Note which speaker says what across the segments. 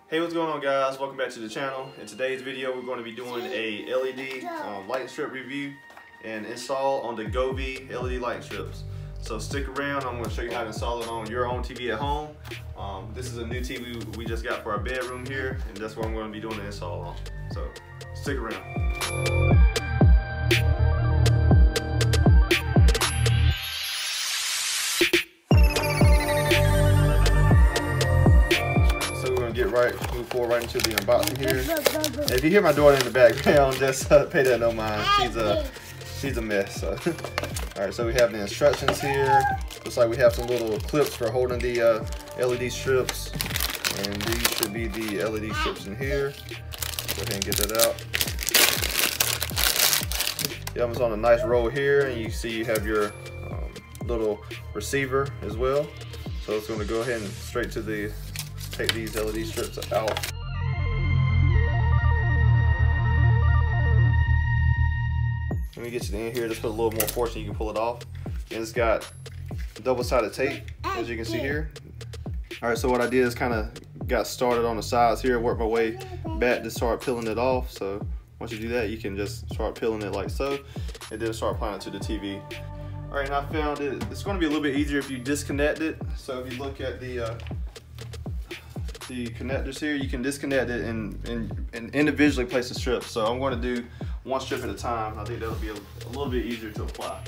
Speaker 1: Hey, what's going on, guys? Welcome back to the channel. In today's video, we're going to be doing a LED light strip review and install on the Govee LED light strips. So stick around. I'm going to show you how to install it on your own TV at home. This is a new TV we just got for our bedroom here, and that's what I'm going to be doing the install on. So stick around. Move forward right into the unboxing here. And if you hear my daughter in the background, just pay that no mind. She's a mess. So. All right, so we have the instructions here. Looks like we have some little clips for holding the LED strips, and these should be the LED strips in here. Go ahead and get that out. The oven's on a nice roll here, and you see you have your little receiver as well. So it's going to go ahead and straight to the take these LED strips out. Let me get to the end here, just put a little more force and you can pull it off. And it's got double-sided tape, as you can see here. All right, so what I did is kind of got started on the sides here, worked my way back to start peeling it off. So once you do that, you can just start peeling it like so, and then start applying it to the TV. All right, and I found it's going to be a little bit easier if you disconnect it. So if you look at the connectors here, you can disconnect it and individually place the strips. So I'm going to do one strip at a time. I think that'll be a little bit easier to apply.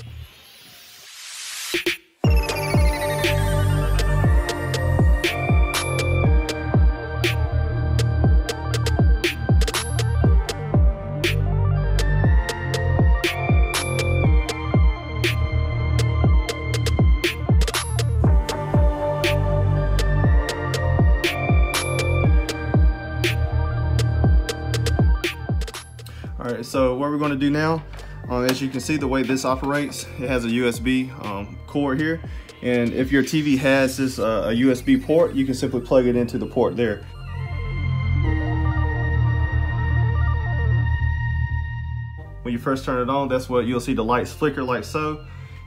Speaker 1: Alright, so what we're going to do now, as you can see the way this operates, it has a USB cord here, and if your TV has this a USB port, you can simply plug it into the port there. When you first turn it on, that's what you'll see, the lights flicker like so.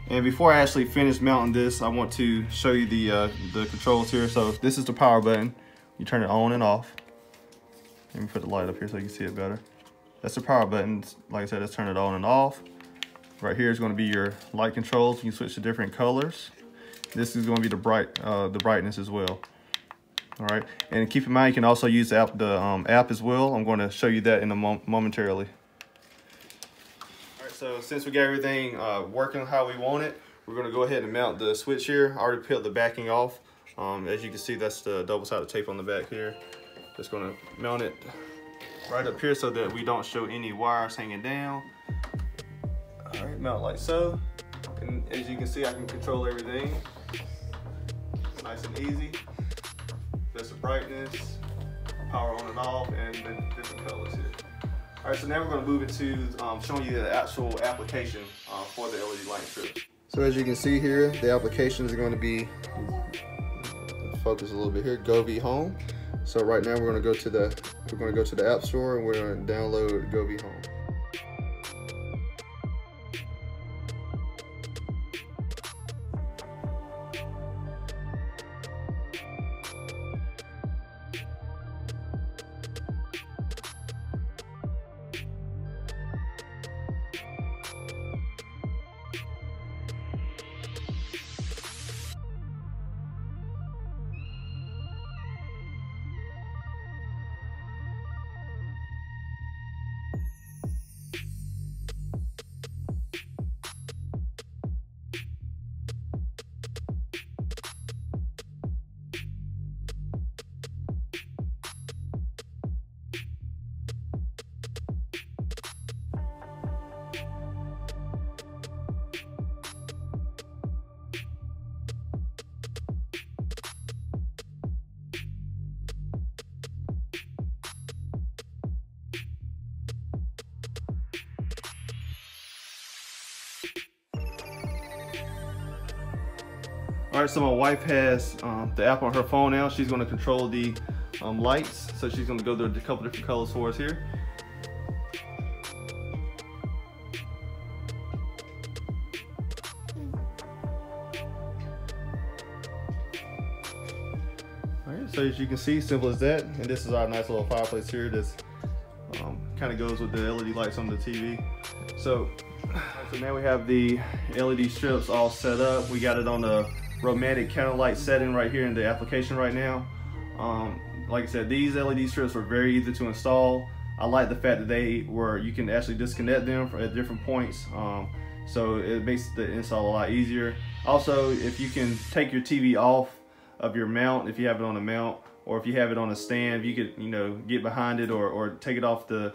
Speaker 1: And before I actually finish mounting this, I want to show you the controls here. So this is the power button. You turn it on and off. Let me put the light up here so you can see it better. That's the power button. Like I said, let's turn it on and off. Right here is going to be your light controls. You can switch to different colors. This is going to be the brightness as well. All right, and keep in mind you can also use the app as well. I'm going to show you that in momentarily. All right, so since we got everything working how we want it, we're going to go ahead and mount the switch here. I already peeled the backing off. As you can see, that's the double-sided tape on the back here. Just going to mount it right up here so that we don't show any wires hanging down. All right, mount like so. And as you can see, I can control everything. Nice and easy. That's the brightness, power on and off, and the different colors here. All right, so now we're going to move into showing you the actual application for the LED light strip. So as you can see here, the applications are going to be, focus a little bit here, Govee Home. So right now we're going to go to the App Store and we're going to download Govee Home. All right, so my wife has the app on her phone now. She's going to control the lights. So she's going to go through a couple different colors for us here. So as you can see, simple as that. And this is our nice little fireplace here that's kind of goes with the LED lights on the TV. So now we have the LED strips all set up. We got it on the romantic candlelight setting right here in the application right now. Like I said, these LED strips were very easy to install. I like the fact that you can actually disconnect them at different points. So it makes the install a lot easier. Also, if you can take your TV off of your mount, if you have it on a mount, or if you have it on a stand, you could, you know, get behind it or take it off the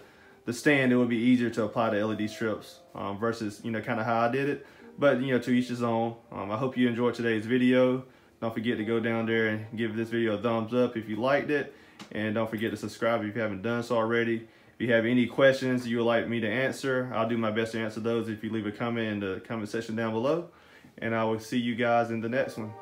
Speaker 1: stand. It would be easier to apply the LED strips versus, you know, kind of how I did it. But, you know, to each his own. I hope you enjoyed today's video. Don't forget to go down there and give this video a thumbs up if you liked it. And don't forget to subscribe if you haven't done so already. If you have any questions you would like me to answer, I'll do my best to answer those if you leave a comment in the comment section down below. And I will see you guys in the next one.